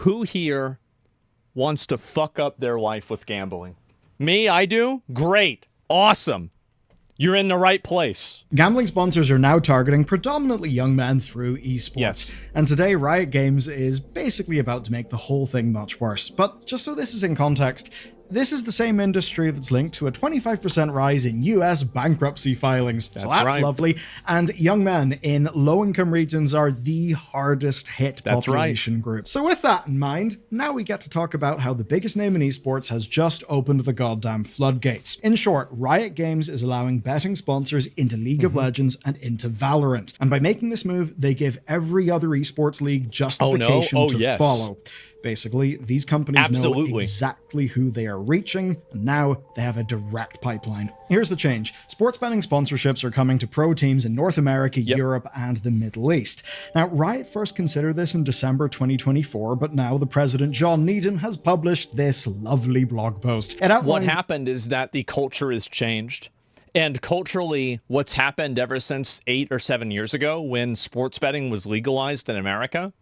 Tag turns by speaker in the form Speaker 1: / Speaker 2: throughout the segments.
Speaker 1: Who here wants to fuck up their life with gambling? Me, I do? Great. Awesome. You're in the right place.
Speaker 2: Gambling sponsors are now targeting predominantly young men through esports.
Speaker 1: Yes.
Speaker 2: And today, Riot Games is basically about to make the whole thing much worse. But just so this is in context, this is the same industry that's linked to a 25% rise in US bankruptcy filings. So that's
Speaker 1: right.
Speaker 2: lovely. And young men in low-income regions are the hardest hit population group. So with that in mind, now we get to talk about how the biggest name in esports has just opened the goddamn floodgates. In short, Riot Games is allowing betting sponsors into League of Legends and into Valorant. And by making this move, they give every other esports league justification to follow. Basically, these companies know exactly who they are reaching, and now they have a direct pipeline. Here's the change. Sports betting sponsorships are coming to pro teams in North America, Europe, and the Middle East. Now, Riot first considered this in December 2024, but now the president, John Needham, has published this lovely blog post.
Speaker 1: What happened is that the culture has changed. And culturally, what's happened ever since 8 or 7 years ago when sports betting was legalized in America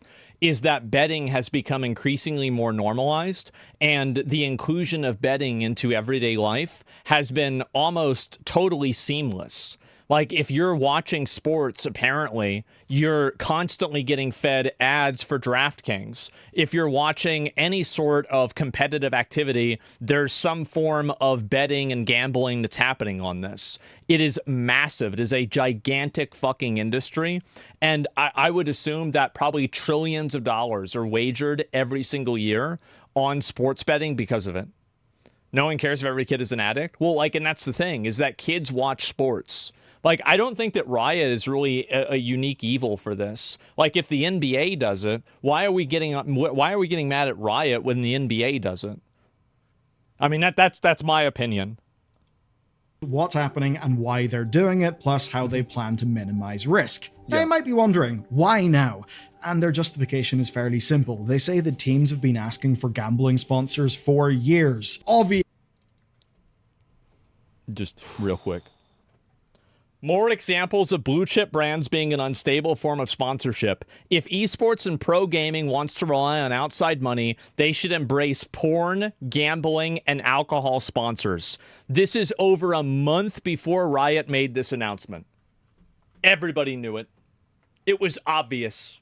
Speaker 1: is that betting has become increasingly more normalized, and the inclusion of betting into everyday life has been almost totally seamless. Like, if you're watching sports, apparently, you're constantly getting fed ads for DraftKings. If you're watching any sort of competitive activity, there's some form of betting and gambling that's happening on this. It is massive. It is a gigantic fucking industry. And I would assume that probably trillions of dollars are wagered every single year on sports betting because of it. No one cares if every kid is an addict. Well, like, and that's the thing, is that kids watch sports. Like, I don't think that Riot is really a unique evil for this. Like, if the NBA does it, why are we getting mad at Riot when the NBA does it? I mean, that's my opinion.
Speaker 2: What's happening and why they're doing it, plus how they plan to minimize risk. Now, you might be wondering, why now? And their justification is fairly simple. They say that teams have been asking for gambling sponsors for years.
Speaker 1: Just real quick. More examples of blue chip brands being an unstable form of sponsorship. If esports and pro gaming wants to rely on outside money, they should embrace porn, gambling, and alcohol sponsors. This is over a month before Riot made this announcement. Everybody knew it. It was obvious.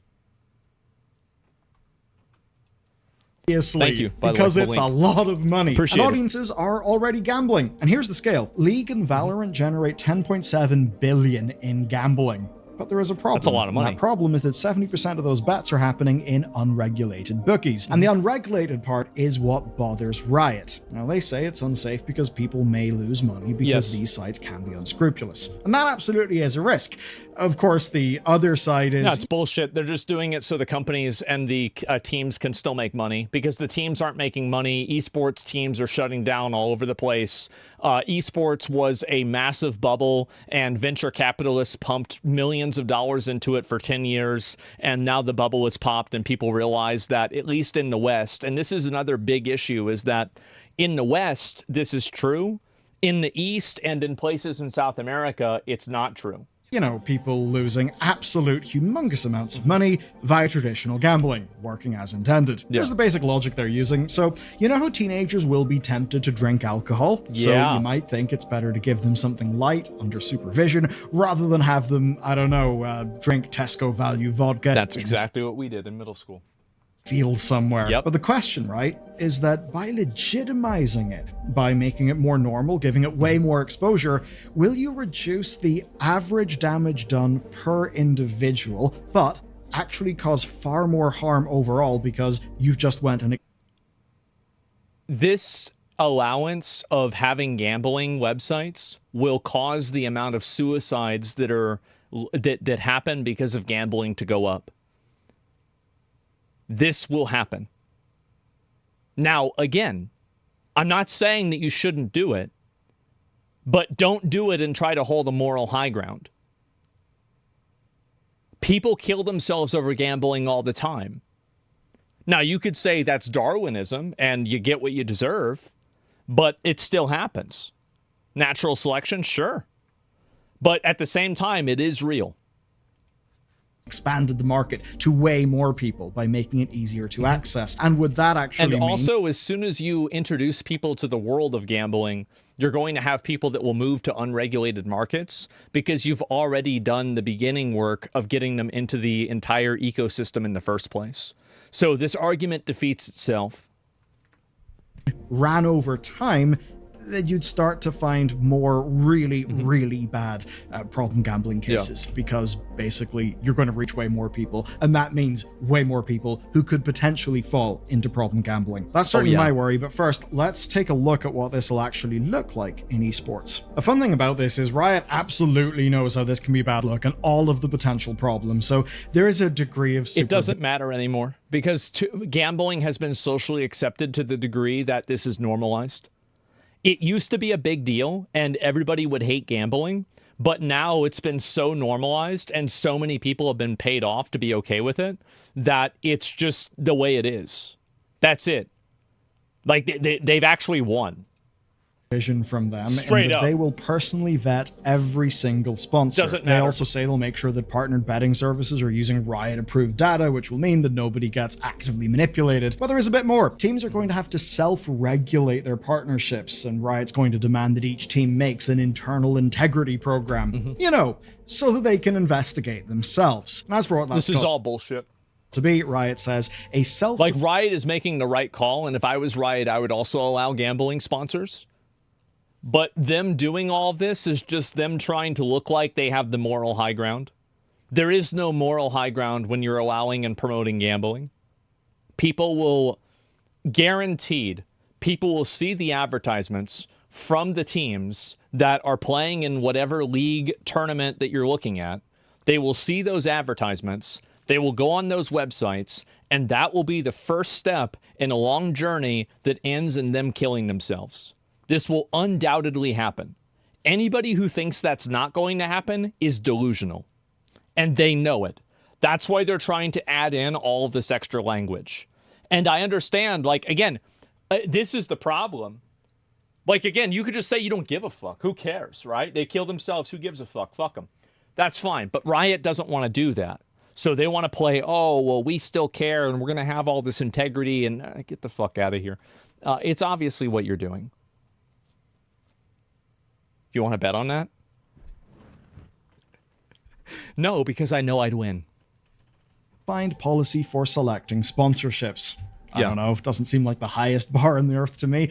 Speaker 2: Thank you, because it's a lot of money. And audiences are already gambling. And here's the scale. League and Valorant generate 10.7 billion in gambling. But there is a problem.
Speaker 1: That's a lot of money.
Speaker 2: And that problem is that 70% of those bets are happening in unregulated bookies. And the unregulated part is what bothers Riot. Now, they say it's unsafe because people may lose money because these sites can be unscrupulous. And that absolutely is a risk. Of course, the other side is...
Speaker 1: No, it's bullshit. They're just doing it so the companies and the teams can still make money, because the teams aren't making money. Esports teams are shutting down all over the place. Esports was a massive bubble, and venture capitalists pumped millions of dollars into it for 10 years, and now the bubble is popped, and people realize that, at least in the West, and this is another big issue, is that in the West, this is true. In the East and in places in South America, it's not true.
Speaker 2: You know, people losing absolute humongous amounts of money via traditional gambling, working as intended. Here's the basic logic they're using. So, you know how teenagers will be tempted to drink alcohol? So you might think it's better to give them something light under supervision rather than have them, I don't know, drink Tesco value vodka.
Speaker 1: That's exactly what we did in middle school.
Speaker 2: Field somewhere. But the question, right, is that by legitimizing it, by making it more normal, giving it way more exposure, will you reduce the average damage done per individual, but actually cause far more harm overall because you've just went and...
Speaker 1: This allowance of having gambling websites will cause the amount of suicides that happen because of gambling to go up. This will happen. Now, again, I'm not saying that you shouldn't do it, but don't do it and try to hold a moral high ground. People kill themselves over gambling all the time. Now, you could say that's Darwinism and you get what you deserve, but it still happens. Natural selection, sure. But at the same time, it is real.
Speaker 2: expanded the market to way more people by making it easier to access. And would that actually
Speaker 1: And also, as soon as you introduce people to the world of gambling, you're going to have people that will move to unregulated markets because you've already done the beginning work of getting them into the entire ecosystem in the first place. So this argument defeats itself.
Speaker 2: Ran over time, that you'd start to find more really, really bad problem gambling cases, because basically you're going to reach way more people, and that means way more people who could potentially fall into problem gambling. That's certainly my worry, but first, let's take a look at what this will actually look like in esports. A fun thing about this is Riot absolutely knows how this can be a bad look and all of the potential problems, so there is a degree of
Speaker 1: It doesn't matter anymore, because gambling has been socially accepted to the degree that this is normalized. It used to be a big deal and everybody would hate gambling, but now it's been so normalized and so many people have been paid off to be okay with it that it's just the way it is. That's it. Like they've actually won.
Speaker 2: Vision from them,
Speaker 1: Straight
Speaker 2: and
Speaker 1: up.
Speaker 2: they will personally vet every single sponsor.
Speaker 1: Doesn't matter.
Speaker 2: They also say they'll make sure that partnered betting services are using Riot-approved data, which will mean that nobody gets actively manipulated. But there is a bit more. Teams are going to have to self-regulate their partnerships, and Riot's going to demand that each team makes an internal integrity program, you know, so that they can investigate themselves. And as for what that's
Speaker 1: This is all bullshit.
Speaker 2: to be, Riot says, a self-
Speaker 1: Like, Riot is making the right call, and if I was Riot, I would also allow gambling sponsors. But them doing all of this is just them trying to look like they have the moral high ground. There is no moral high ground when you're allowing and promoting gambling. People will, guaranteed, people will see the advertisements from the teams that are playing in whatever league tournament that you're looking at. They will see those advertisements. They will go on those websites, and that will be the first step in a long journey that ends in them killing themselves. This will undoubtedly happen. Anybody who thinks that's not going to happen is delusional. And they know it. That's why they're trying to add in all of this extra language. And I understand, like, again, this is the problem. Like, again, you could just say you don't give a fuck. Who cares, right? They kill themselves. Who gives a fuck? Fuck them. That's fine. But Riot doesn't want to do that. So they want to play, oh, well, we still care and we're going to have all this integrity and get the fuck out of here. It's obviously what you're doing. You want to bet on that? No, because I know I'd win.
Speaker 2: Find policy for selecting sponsorships. I don't know, it doesn't seem like the highest bar on the earth to me.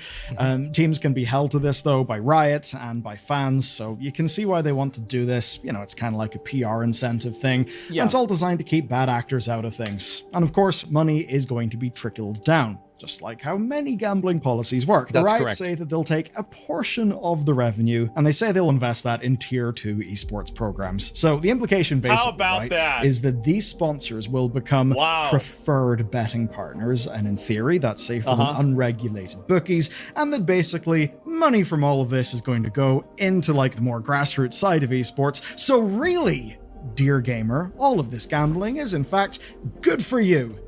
Speaker 2: Teams can be held to this, though, by Riot and by fans, so you can see why they want to do this. You know, it's kind of like a PR incentive thing. And it's all designed to keep bad actors out of things. And of course, money is going to be trickled down, just like how many gambling policies work.
Speaker 1: That's
Speaker 2: Riot
Speaker 1: correct.
Speaker 2: say that they'll take a portion of the revenue, and they say they'll invest that in Tier 2 esports programs. So the implication basically is that these sponsors will become preferred betting partners, and in theory, that's safer than unregulated bookies, and that basically money from all of this is going to go into like the more grassroots side of esports. So really, dear gamer, all of this gambling is in fact good for you.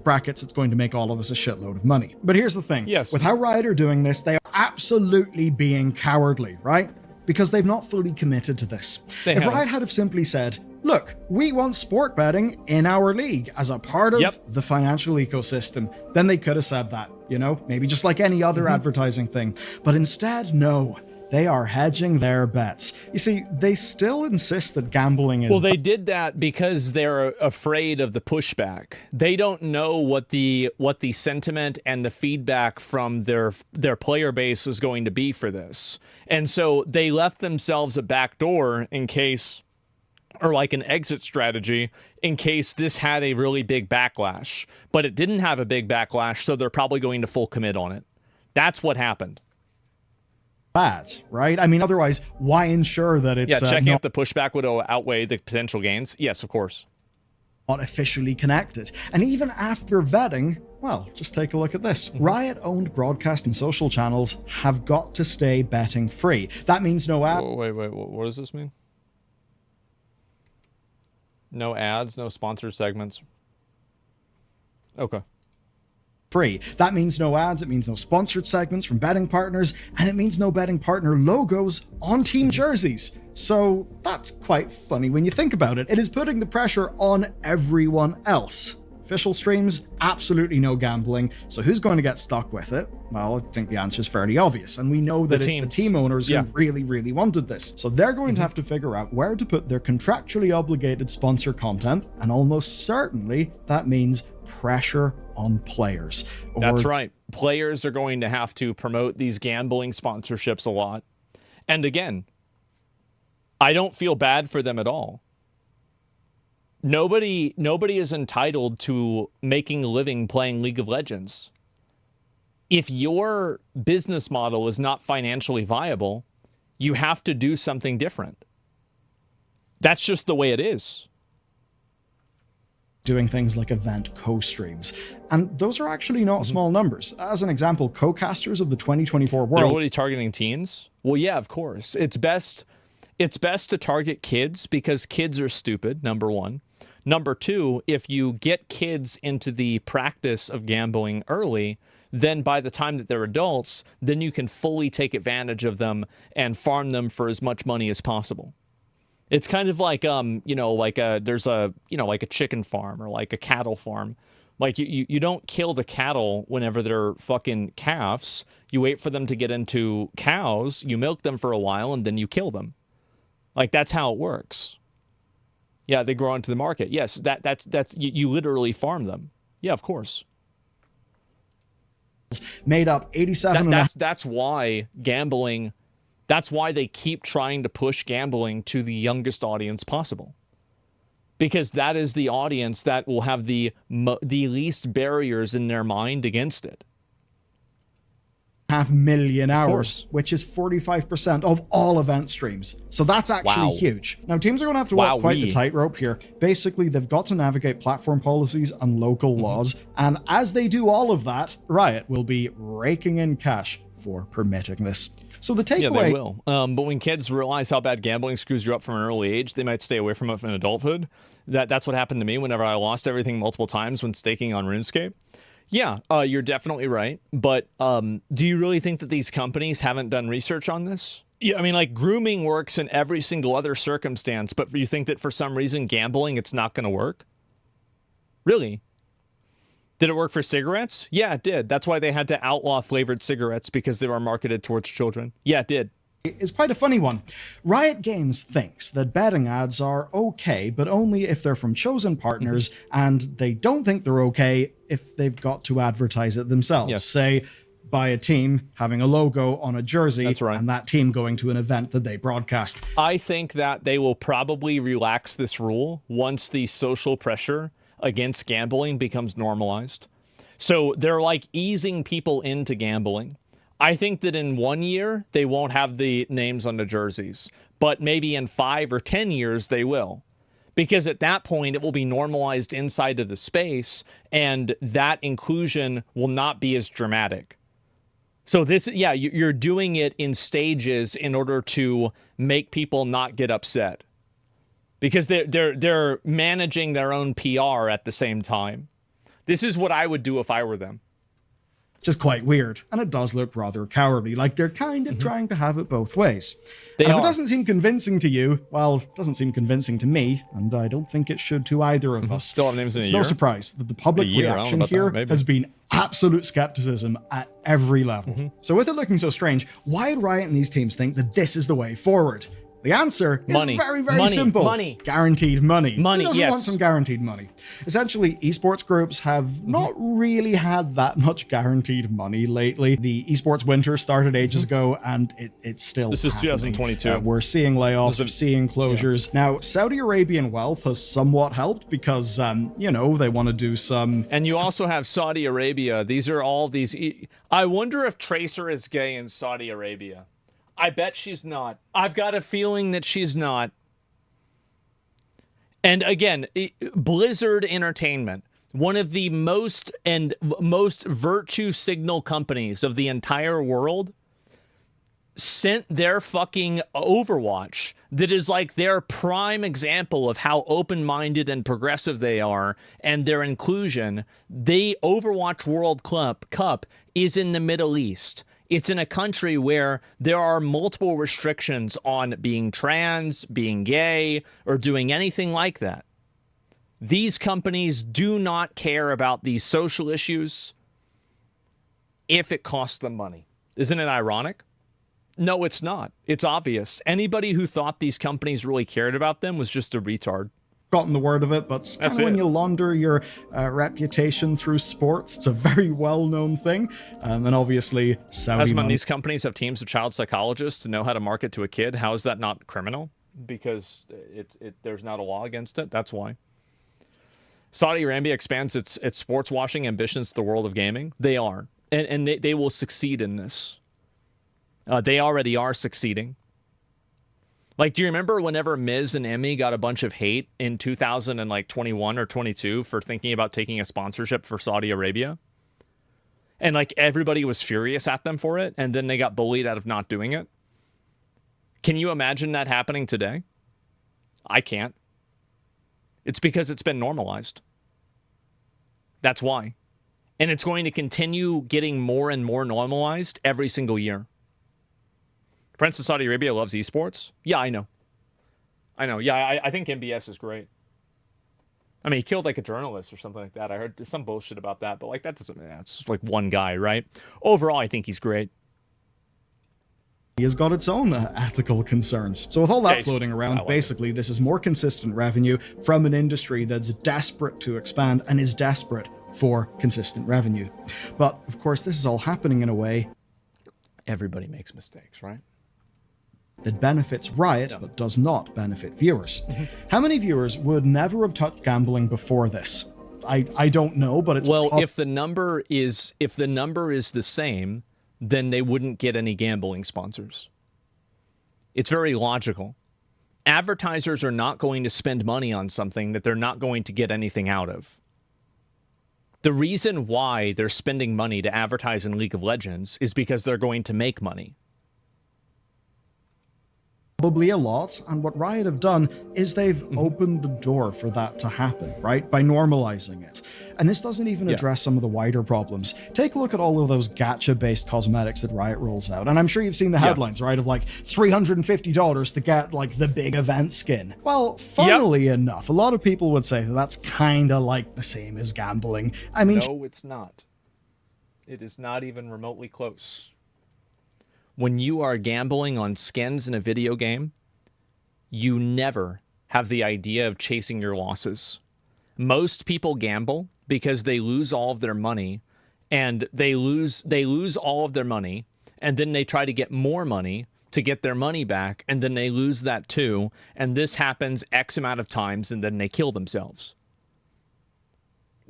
Speaker 2: Brackets, it's going to make all of us a shitload of money. But here's the thing.
Speaker 1: Yes.
Speaker 2: With how Riot are doing this, they are absolutely being cowardly, right? Because they've not fully committed to this. If Riot had have simply said, look, we want sport betting in our league as a part of the financial ecosystem, then they could have said that, you know, maybe just like any other advertising thing. But instead, no. They are hedging their bets. You see, they still insist that gambling is...
Speaker 1: Well, they did that because they're afraid of the pushback. They don't know what the sentiment and the feedback from their player base is going to be for this. And so they left themselves a back door in case, or like an exit strategy, in case this had a really big backlash. But it didn't have a big backlash, so they're probably going to full commit on it. That's what happened.
Speaker 2: Bad, right? I mean, otherwise, why ensure that it's...
Speaker 1: checking if the pushback would outweigh the potential gains. Yes, of course.
Speaker 2: Not officially connected. And even after vetting, well, just take a look at this. Riot-owned broadcast and social channels have got to stay betting free. That means no ads.
Speaker 1: Wait, what does this mean? No ads, no sponsored segments. Okay.
Speaker 2: free. That means no ads, it means no sponsored segments from betting partners, and it means no betting partner logos on team jerseys. So that's quite funny when you think about it. It is putting the pressure on everyone else. Official streams, absolutely no gambling. So who's going to get stuck with it? Well, I think the answer is fairly obvious. And we know that it's the team owners who really, really wanted this. So they're going to have to figure out where to put their contractually obligated sponsor content. And almost certainly that means pressure on players.
Speaker 1: That's right. Players are going to have to promote these gambling sponsorships a lot. And again, I don't feel bad for them at all. Nobody is entitled to making a living playing League of Legends. If your business model is not financially viable, you have to do something different. That's just the way it is.
Speaker 2: Doing things like event co-streams. And those are actually not small numbers. As an example, co-casters of the 2024 World...
Speaker 1: They're already targeting teens? Well, yeah, of course. It's best to target kids because kids are stupid, number one. Number two, if you get kids into the practice of gambling early, then by the time that they're adults, then you can fully take advantage of them and farm them for as much money as possible. It's kind of like, there's a chicken farm or like a cattle farm. Like you don't kill the cattle whenever they're fucking calves. You wait for them to get into cows, you milk them for a while, and then you kill them. Like that's how it works. Yeah, they grow into the market. Yes, that's you literally farm them. Yeah, of course.
Speaker 2: Made up 87.
Speaker 1: That's why gambling. That's why they keep trying to push gambling to the youngest audience possible, because that is the audience that will have the least barriers in their mind against it.
Speaker 2: 500,000 hours, which is 45% of all event streams. So that's actually huge. Now, teams are going to have to walk quite the tightrope here. Basically, they've got to navigate platform policies and local laws. And as they do all of that, Riot will be raking in cash for permitting this. So the takeaway...
Speaker 1: Yeah, they will. But when kids realize how bad gambling screws you up from an early age, they might stay away from it in adulthood. That's what happened to me whenever I lost everything multiple times when staking on RuneScape. Yeah, you're definitely right. But do you really think that these companies haven't done research on this? Yeah, I mean, like grooming works in every single other circumstance, but you think that for some reason gambling, it's not going to work? Really? Did it work for cigarettes? Yeah, it did. That's why they had to outlaw flavored cigarettes, because they were marketed towards children. Yeah, it did.
Speaker 2: Is quite a funny one. Riot Games thinks that betting ads are okay, but only if they're from chosen partners, and they don't think they're okay if they've got to advertise it themselves.
Speaker 1: Yes.
Speaker 2: Say, by a team having a logo on a jersey,
Speaker 1: that's right,
Speaker 2: and that team going to an event that they broadcast.
Speaker 1: I think that they will probably relax this rule once the social pressure against gambling becomes normalized. So they're like easing people into gambling. I think that in 1 year, they won't have the names on the jerseys, but maybe in 5 or 10 years, they will. Because at that point, it will be normalized inside of the space, and that inclusion will not be as dramatic. So this, yeah, you're doing it in stages in order to make people not get upset. Because they're managing their own PR at the same time. This is what I would do if I were them.
Speaker 2: Just quite weird, and it does look rather cowardly, like they're kind of trying to have it both ways.
Speaker 1: If
Speaker 2: it doesn't seem convincing to you, well, it doesn't seem convincing to me, and I don't think it should to either of us.
Speaker 1: Still have names in a
Speaker 2: year.
Speaker 1: It's
Speaker 2: no surprise that the public reaction here has been absolute skepticism at every level. So with it looking so strange, why would Riot and these teams think that this is the way forward? The answer is very, very simple.
Speaker 1: Money.
Speaker 2: Guaranteed money.
Speaker 1: Money,
Speaker 2: Who doesn't want some guaranteed money? Essentially, esports groups have not really had that much guaranteed money lately. The esports winter started ages ago, and it's still
Speaker 1: This is
Speaker 2: happening.
Speaker 1: 2022.
Speaker 2: We're seeing layoffs, we're seeing closures. Now, Saudi Arabian wealth has somewhat helped because, they want to do some...
Speaker 1: And you also have Saudi Arabia. These are all these... I wonder if Tracer is gay in Saudi Arabia. I bet she's not. I've got a feeling that she's not. And again, Blizzard Entertainment, one of the most virtue signal companies of the entire world, sent their fucking Overwatch, that is like their prime example of how open-minded and progressive they are and their inclusion. The Overwatch World Cup is in the Middle East. It's in a country where there are multiple restrictions on being trans, being gay, or doing anything like that. These companies do not care about these social issues if it costs them money. Isn't it ironic? No, it's not. It's obvious. Anybody who thought these companies really cared about them was just a retard.
Speaker 2: Gotten the word of it, but kind of when you launder your reputation through sports, it's a very well-known thing. And obviously, Saudi
Speaker 1: money. These companies have teams of child psychologists to know how to market to a kid. How is that not criminal? Because there's not a law against it. That's why. Saudi Arabia expands its sports washing ambitions to the world of gaming. They are. And they will succeed in this. They already are succeeding. Like, do you remember whenever Miz and Emmy got a bunch of hate in 2021 or 22 for thinking about taking a sponsorship for Saudi Arabia? And like everybody was furious at them for it, and then they got bullied out of not doing it. Can you imagine that happening today? I can't. It's because it's been normalized. That's why. And it's going to continue getting more and more normalized every single year. Prince of Saudi Arabia loves esports. Yeah, I know. Yeah, I think MBS is great. I mean, he killed like a journalist or something like that. I heard some bullshit about that, but like that doesn't, it's just like one guy, right? Overall, I think he's great.
Speaker 2: He has got its own ethical concerns. So with all that floating around, basically this is more consistent revenue from an industry that's desperate to expand and is desperate for consistent revenue. But of course, this is all happening in a way
Speaker 1: everybody makes mistakes, right?
Speaker 2: That benefits Riot, but does not benefit viewers. How many viewers would never have touched gambling before this? I don't know, but it's
Speaker 1: if the number is the same, then they wouldn't get any gambling sponsors. It's very logical. Advertisers are not going to spend money on something that they're not going to get anything out of. The reason why they're spending money to advertise in League of Legends is because they're going to make money.
Speaker 2: Probably a lot, and what Riot have done is they've opened the door for that to happen, right? By normalizing it. And this doesn't even address some of the wider problems. Take a look at all of those gacha-based cosmetics that Riot rolls out, and I'm sure you've seen the headlines, right? Of like $350 to get like the big event skin. Well, funnily enough, a lot of people would say that's kind of like the same as gambling. I mean,
Speaker 1: no, it's not. It is not even remotely close. When you are gambling on skins in a video game, you never have the idea of chasing your losses. Most people gamble because they lose all of their money, and they lose all of their money, and then they try to get more money to get their money back, and then they lose that too, and this happens X amount of times, and then they kill themselves.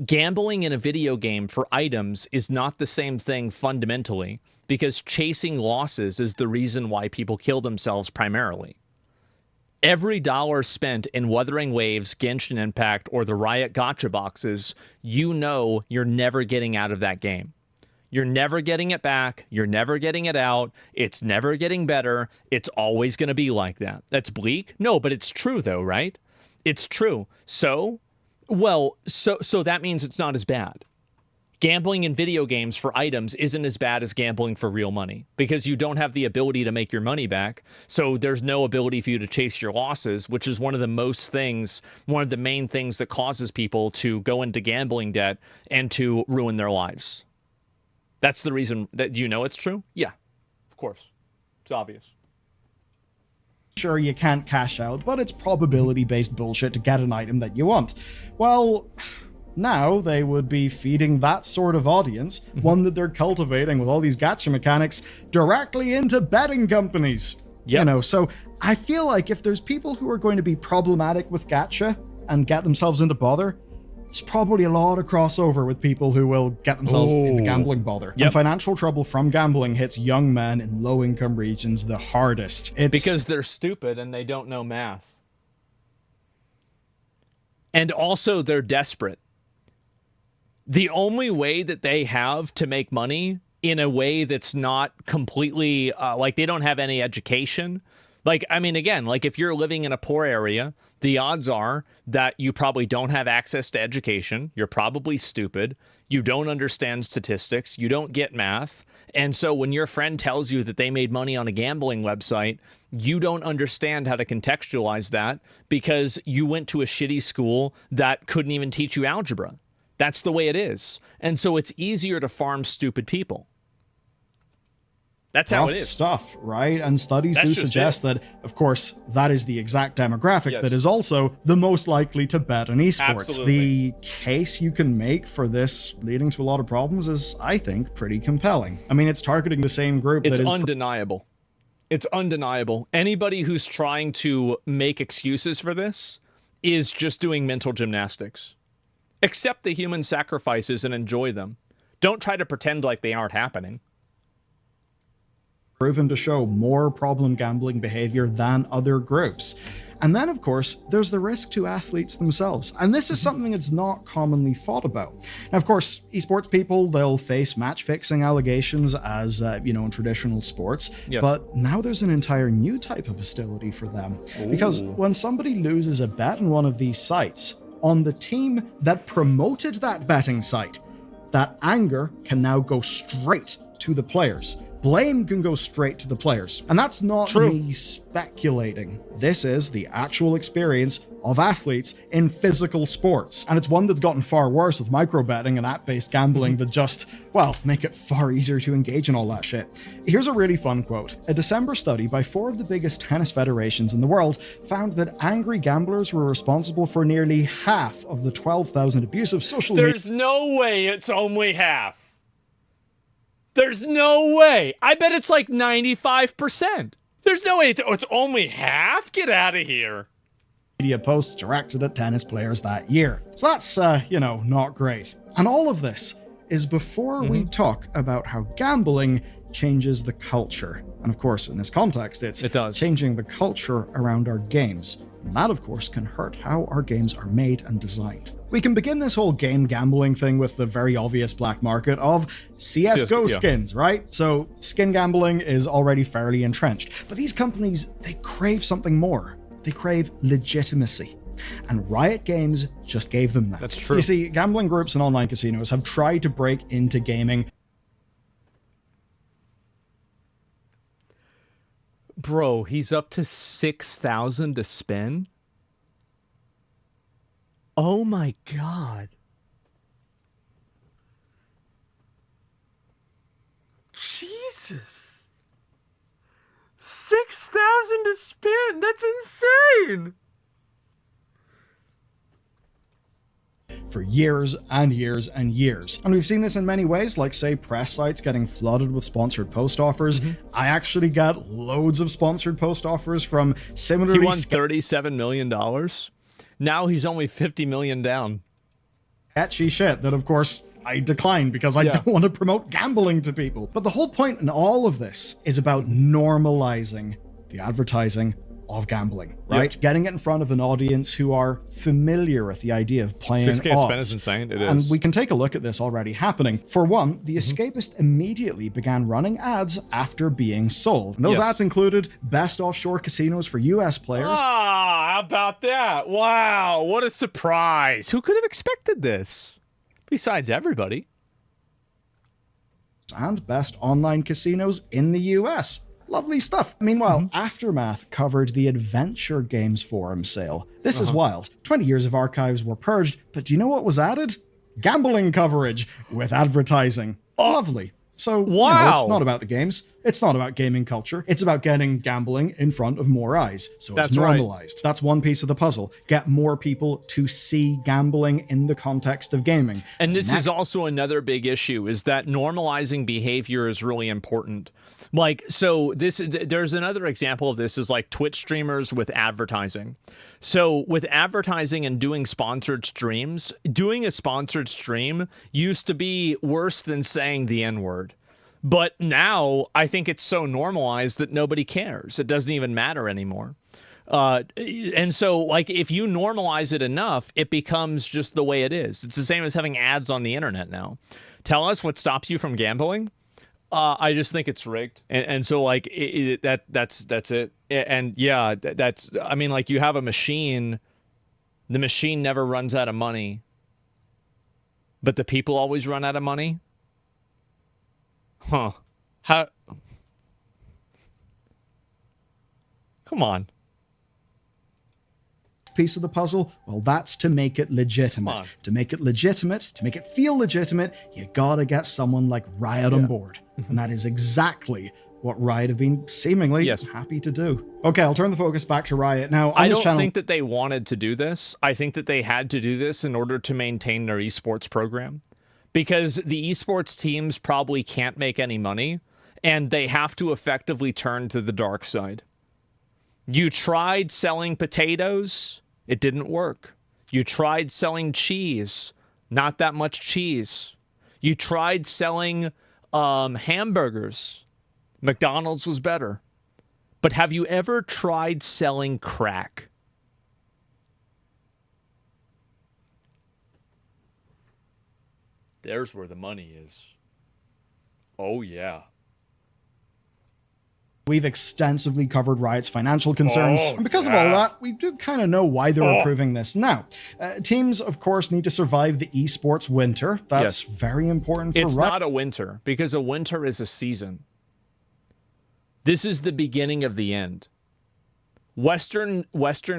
Speaker 1: Gambling in a video game for items is not the same thing fundamentally, because chasing losses is the reason why people kill themselves primarily. Every dollar spent in Wuthering Waves, Genshin Impact, or the Riot Gacha boxes, you know you're never getting out of that game. You're never getting it back. You're never getting it out. It's never getting better. It's always going to be like that. That's bleak? No, but it's true though, right? It's true. So that means it's not as bad. Gambling in video games for items isn't as bad as gambling for real money because you don't have the ability to make your money back. So there's no ability for you to chase your losses, which is one of the main things that causes people to go into gambling debt and to ruin their lives. That's the reason that it's true? Yeah, of course. It's obvious.
Speaker 2: Sure, you can't cash out, but it's probability-based bullshit to get an item that you want. Well, now they would be feeding that sort of audience, one that they're cultivating with all these gacha mechanics, directly into betting companies. Yep. So I feel like if there's people who are going to be problematic with gacha and get themselves into bother, there's probably a lot of crossover with people who will get themselves into gambling bother. Yep. And financial trouble from gambling hits young men in low-income regions the hardest. It's
Speaker 1: because they're stupid and they don't know math. And also, they're desperate. The only way that they have to make money in a way that's not completely like they don't have any education. Like, I mean, again, like if you're living in a poor area, the odds are that you probably don't have access to education. You're probably stupid. You don't understand statistics. You don't get math. And so when your friend tells you that they made money on a gambling website, you don't understand how to contextualize that because you went to a shitty school that couldn't even teach you algebra. That's the way it is. And so it's easier to farm stupid people. That's how it is.
Speaker 2: Stuff, right? And studies do suggest that, of course, that is the exact demographic that is also the most likely to bet on esports. Absolutely. The case you can make for this leading to a lot of problems is, I think, pretty compelling. I mean, it's targeting the same group that is...
Speaker 1: It's undeniable. It's undeniable. Anybody who's trying to make excuses for this is just doing mental gymnastics. Accept the human sacrifices and enjoy them. Don't try to pretend like they aren't happening.
Speaker 2: Proven to show more problem gambling behavior than other groups. And then, of course, there's the risk to athletes themselves. And this is something that's not commonly thought about. Now, of course, esports people, they'll face match-fixing allegations as, in traditional sports. Yep. But now there's an entire new type of hostility for them. Ooh. Because when somebody loses a bet on one of these sites, on the team that promoted that betting site, that anger can now go straight to the players. Blame can go straight to the players. And that's not me speculating. This is the actual experience of athletes in physical sports. And it's one that's gotten far worse with micro-betting and app-based gambling that just, well, make it far easier to engage in all that shit. Here's a really fun quote. A December study by 4 of the biggest tennis federations in the world found that angry gamblers were responsible for nearly half of the 12,000 abusive social media...
Speaker 1: There's no way it's only half. There's no way. I bet it's like 95%. There's no way it's only half? Get out of here.
Speaker 2: Media posts directed at tennis players that year. So that's, not great. And all of this is before we talk about how gambling changes the culture. And of course, in this context, it does. Changing the culture around our games. And that, of course, can hurt how our games are made and designed. We can begin this whole game gambling thing with the very obvious black market of CSGO skins, right? So skin gambling is already fairly entrenched. But these companies, they crave something more. They crave legitimacy. And Riot Games just gave them that.
Speaker 1: That's true.
Speaker 2: You see, gambling groups and online casinos have tried to break into gaming.
Speaker 1: Bro, he's up to 6,000 to spin? Oh my God. Jesus. 6,000 to spin. That's insane.
Speaker 2: For years and years and years. And we've seen this in many ways, like say press sites getting flooded with sponsored post offers. I actually got loads of sponsored post offers from similarly...
Speaker 1: He won $37 million. Now he's only 50 million down.
Speaker 2: Catchy shit that, of course, I declined because I don't want to promote gambling to people. But the whole point in all of this is about normalizing the advertising of gambling, right? Yep. Getting it in front of an audience who are familiar with the idea of playing
Speaker 1: 6K
Speaker 2: odds.
Speaker 1: spin is insane. It is.
Speaker 2: And we can take a look at this already happening. For one, the Escapist immediately began running ads after being sold. And those ads included best offshore casinos for US players.
Speaker 1: Ah, how about that? Wow, what a surprise. Who could have expected this? Besides everybody.
Speaker 2: And best online casinos in the US. Lovely stuff. Meanwhile, Aftermath covered the Adventure Games Forum sale. This is wild. 20 years of archives were purged, but do you know what was added? Gambling coverage with advertising. Lovely. So, it's not about the games. It's not about gaming culture. It's about getting gambling in front of more eyes. So it's normalized. That's one piece of the puzzle. Get more people to see gambling in the context of gaming.
Speaker 1: And this is also another big issue, is that normalizing behavior is really important. Like, so there's another example of this is like Twitch streamers with advertising. So with advertising and doing sponsored streams, doing a sponsored stream used to be worse than saying the N-word. But now I think it's so normalized that nobody cares. It doesn't even matter anymore. And so, like, if you normalize it enough, it becomes just the way it is. It's the same as having ads on the internet now. Tell us what stops you from gambling. I just think it's rigged, and so like that's it. And yeah, that's I mean, like you have a machine, the machine never runs out of money, but the people always run out of money. Huh? How? Come on.
Speaker 2: Piece of the puzzle? Well, that's to make it legitimate. To make it legitimate, to make it feel legitimate, you gotta get someone like Riot on board. And that is exactly what Riot have been seemingly happy to do. Okay, I'll turn the focus back to Riot now.
Speaker 1: I don't think that they wanted to do this. I think that they had to do this in order to maintain their esports program. Because the esports teams probably can't make any money, and they have to effectively turn to the dark side. You tried selling potatoes, it didn't work. You tried selling cheese, not that much cheese. You tried selling hamburgers, McDonald's was better. But have you ever tried selling crack? There's where the money is. Oh, yeah.
Speaker 2: We've extensively covered Riot's financial concerns, and because of all that, we do kind of know why they're approving this. Now, teams, of course, need to survive the esports winter. That's very important for Riot.
Speaker 1: It's not a winter, because a winter is a season. This is the beginning of the end. Western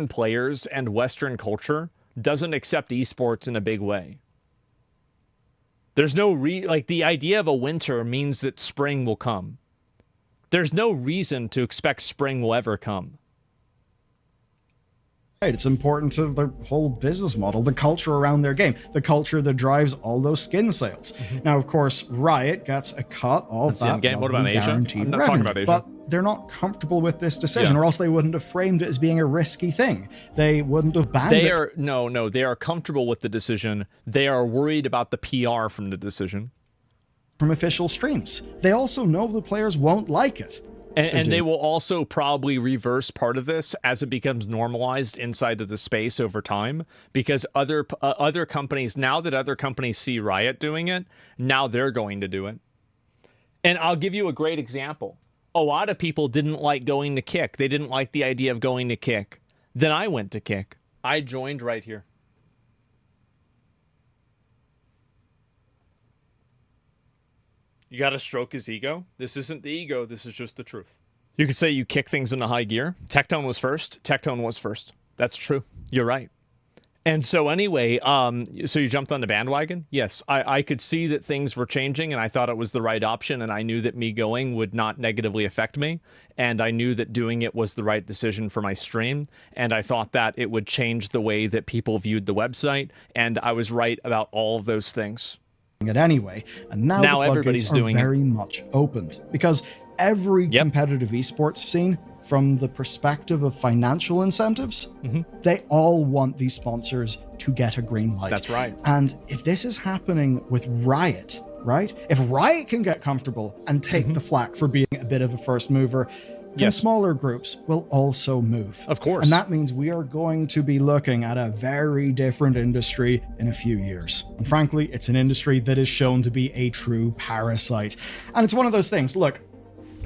Speaker 1: players and Western culture doesn't accept esports in a big way. There's no like the idea of a winter means that spring will come. There's no reason to expect spring will ever come.
Speaker 2: Right, it's important to their whole business model, the culture around their game, the culture that drives all those skin sales. Now, of course, Riot gets a cut of that
Speaker 1: game. What about Asia? I'm not talking about Asia.
Speaker 2: But they're not comfortable with this decision, or else they wouldn't have framed it as being a risky thing. They wouldn't have banned it.
Speaker 1: No, they are comfortable with the decision. They are worried about the PR from the decision.
Speaker 2: From official streams. They also know the players won't like it.
Speaker 1: And they will also probably reverse part of this as it becomes normalized inside of the space over time, because other companies, now that other companies see Riot doing it, now they're going to do it. And I'll give you a great example. A lot of people didn't like going to Kick. They didn't like the idea of going to Kick. Then I went to Kick. I joined right here. You gotta stroke his ego. This isn't the ego, this is just the truth. You could say you kick things into high gear. Tectone was first. Tectone was first. That's true. You're right. And so anyway, so you jumped on the bandwagon? Yes, I could see that things were changing, and I thought it was the right option, and I knew that me going would not negatively affect me, and I knew that doing it was the right decision for my stream, and I thought that it would change the way that people viewed the website, and I was right about all of those things.
Speaker 2: It anyway, and now the floodgates are very much opened, because every competitive esports scene, from the perspective of financial incentives, they all want these sponsors to get a green light.
Speaker 1: That's right.
Speaker 2: And if this is happening with Riot, right? If Riot can get comfortable and take the flak for being a bit of a first mover, then smaller groups will also move.
Speaker 1: Of course.
Speaker 2: And that means we are going to be looking at a very different industry in a few years. And frankly, it's an industry that is shown to be a true parasite. And it's one of those things, look,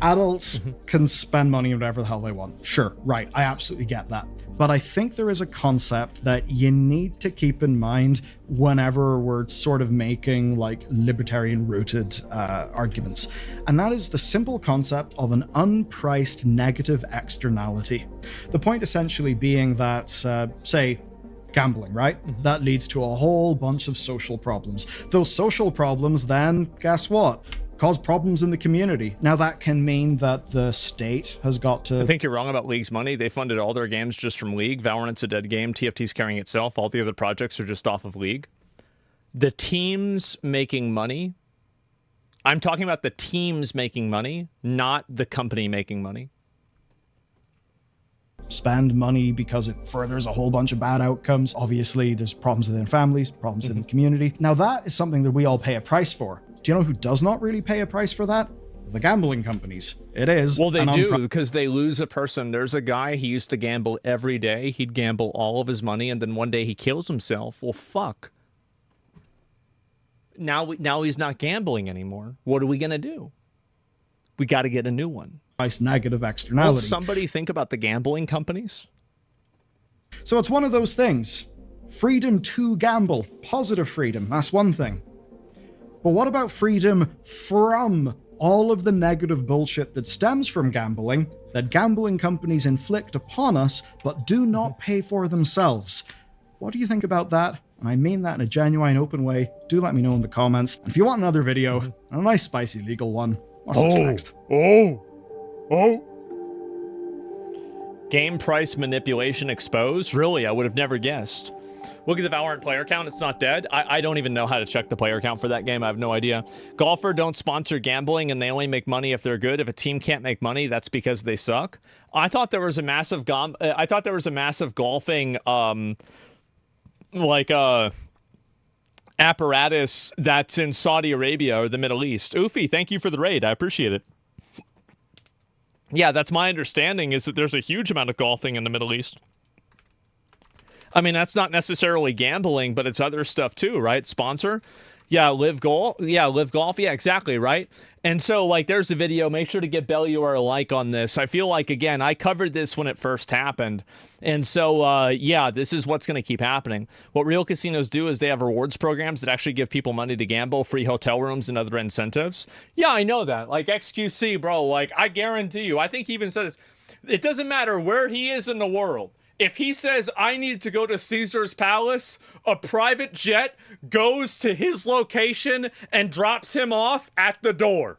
Speaker 2: adults can spend money on whatever the hell they want. Sure, right, I absolutely get that. But I think there is a concept that you need to keep in mind whenever we're sort of making like libertarian-rooted arguments. And that is the simple concept of an unpriced negative externality. The point essentially being that, say, gambling, right? That leads to a whole bunch of social problems. Those social problems then, guess what? Cause problems in the community. Now that can mean that the state has got to...
Speaker 1: I think you're wrong about League's money. They funded all their games just from League. Valorant's a dead game. TFT's carrying itself. All the other projects are just off of League. The teams making money... I'm talking about the teams making money, not the company making money.
Speaker 2: Spend money because it furthers a whole bunch of bad outcomes. Obviously, there's problems within families, problems in the community. Now that is something that we all pay a price for. Do you know who does not really pay a price for that? The gambling companies. It is.
Speaker 1: Well, they do, because they lose a person. There's a guy, he used to gamble every day. He'd gamble all of his money, and then one day he kills himself. Well, fuck. Now he's not gambling anymore. What are we going to do? We got to get a new one.
Speaker 2: Nice negative externality.
Speaker 1: Won't somebody think about the gambling companies?
Speaker 2: So it's one of those things. Freedom to gamble, positive freedom, that's one thing. But what about freedom from all of the negative bullshit that stems from gambling, that gambling companies inflict upon us, but do not pay for themselves? What do you think about that? And I mean that in a genuine, open way. Do let me know in the comments. And if you want another video, and a nice, spicy, legal one, what's next?
Speaker 1: Game price manipulation exposed? Really, I would have never guessed. Look at the Valorant player count. It's not dead. I don't even know how to check the player count for that game. I have no idea. Golfer don't sponsor gambling, and they only make money if they're good. If a team can't make money, that's because they suck. I thought there was a massive golfing apparatus that's in Saudi Arabia or the Middle East. Oofy, thank you for the raid. I appreciate it. Yeah, that's my understanding, is that there's a huge amount of golfing in the Middle East. I mean, that's not necessarily gambling, but it's other stuff too, right? Sponsor. Yeah, Live Golf. Yeah, Live Golf. Yeah, exactly, right? And so, like, there's a video. Make sure to get Belluar a like on this. I feel like, again, I covered this when it first happened. And so, yeah, this is what's going to keep happening. What real casinos do is they have rewards programs that actually give people money to gamble, free hotel rooms, and other incentives. Yeah, I know that. Like, XQC, bro, like, I guarantee you. I think he even said this. It doesn't matter where he is in the world. If he says, I need to go to Caesar's Palace, a private jet goes to his location and drops him off at the door.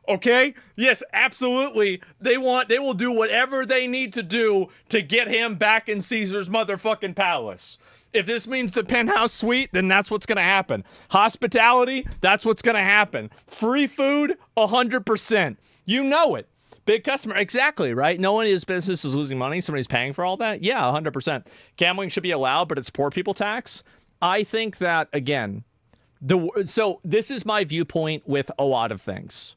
Speaker 1: Okay? Yes, absolutely. They will do whatever they need to do to get him back in Caesar's motherfucking palace. If this means the penthouse suite, then that's what's going to happen. Hospitality, that's what's going to happen. Free food, 100%. You know it. Big customer, exactly, right? No one in his business is losing money. Somebody's paying for all that. Yeah, 100%. Gambling should be allowed, but it's poor people tax. I think that, again, so this is my viewpoint with a lot of things.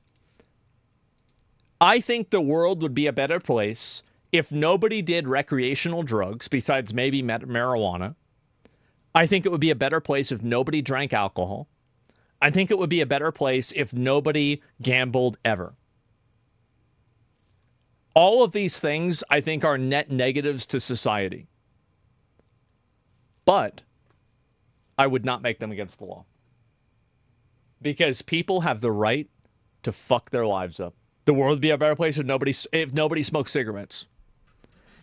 Speaker 1: I think the world would be a better place if nobody did recreational drugs besides maybe marijuana. I think it would be a better place if nobody drank alcohol. I think it would be a better place if nobody gambled ever. All of these things, I think, are net negatives to society. But I would not make them against the law. Because people have the right to fuck their lives up. The world would be a better place if nobody smoked cigarettes.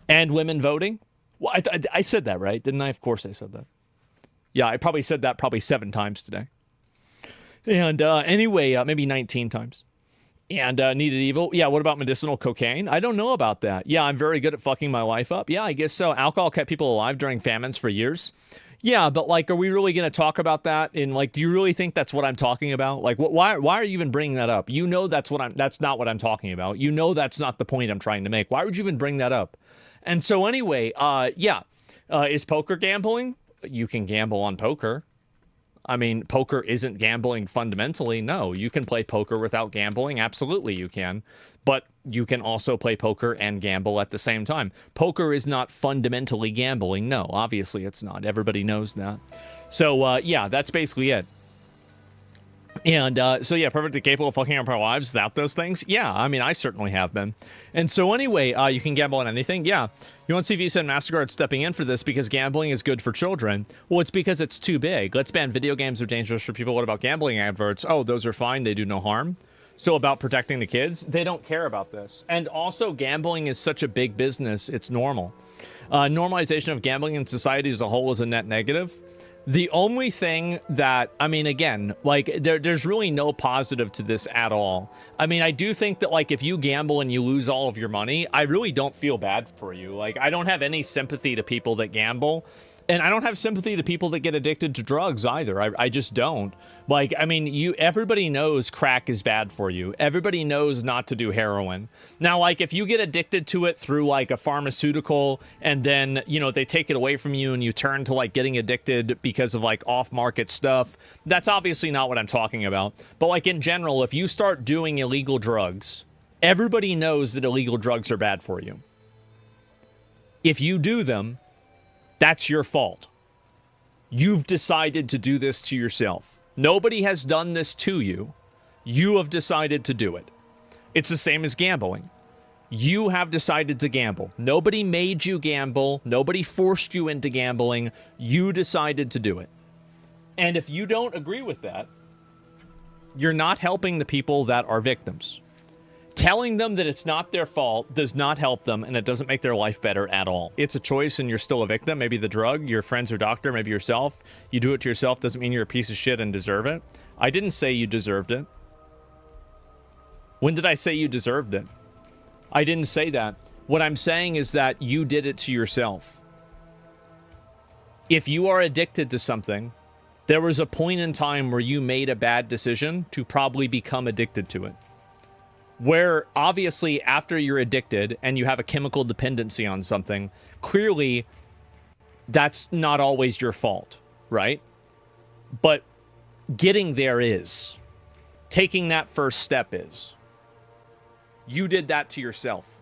Speaker 1: And women voting? Well, I said that, right? Didn't I? Of course I said that. Yeah, I probably said that 7 times today. And anyway, maybe 19 times. And needed evil. Yeah, what about medicinal cocaine? I don't know about that. Yeah, I'm very good at fucking my life up. Yeah, I guess so. Alcohol kept people alive during famines for years. Yeah, but like, are we really going to talk about that? And like, do you really think that's what I'm talking about? Like, why are you even bringing that up? You know that's not what I'm talking about. You know that's not the point I'm trying to make. Why would you even bring that up? And so anyway, is poker gambling? You can gamble on poker. I mean, poker isn't gambling fundamentally. No, you can play poker without gambling. Absolutely, you can. But you can also play poker and gamble at the same time. Poker is not fundamentally gambling. No, obviously it's not. Everybody knows that. So, yeah, that's basically it. And so, yeah, perfectly capable of fucking up our lives without those things? Yeah, I mean, I certainly have been. And so anyway, you can gamble on anything? Yeah. You won't see Visa and MasterCard stepping in for this because gambling is good for children. Well, it's because it's too big. Let's ban video games are dangerous for people. What about gambling adverts? Oh, those are fine. They do no harm. So about protecting the kids? They don't care about this. And also, gambling is such a big business, it's normal. Normalization of gambling in society as a whole is a net negative. The only thing that, I mean, again, like, there's really no positive to this at all. I mean, I do think that, like, if you gamble and you lose all of your money, I really don't feel bad for you. Like, I don't have any sympathy to people that gamble. And I don't have sympathy to people that get addicted to drugs either. I just don't. Like, I mean, everybody knows crack is bad for you. Everybody knows not to do heroin. Now, like, if you get addicted to it through, like, a pharmaceutical and then, you know, they take it away from you and you turn to, like, getting addicted because of, like, off-market stuff, that's obviously not what I'm talking about. But, like, in general, if you start doing illegal drugs, everybody knows that illegal drugs are bad for you. If you do them, that's your fault. You've decided to do this to yourself. Nobody has done this to you. You have decided to do it. It's the same as gambling. You have decided to gamble. Nobody made you gamble. Nobody forced you into gambling. You decided to do it. And if you don't agree with that, you're not helping the people that are victims. Telling them that it's not their fault does not help them, and it doesn't make their life better at all. It's a choice, and you're still a victim. Maybe the drug, your friends or doctor, maybe yourself. You do it to yourself doesn't mean you're a piece of shit and deserve it. I didn't say you deserved it. When did I say you deserved it? I didn't say that. What I'm saying is that you did it to yourself. If you are addicted to something, there was a point in time where you made a bad decision to probably become addicted to it. Where obviously after you're addicted and you have a chemical dependency on something, clearly that's not always your fault, right? But getting there is. Taking that first step is. You did that to yourself.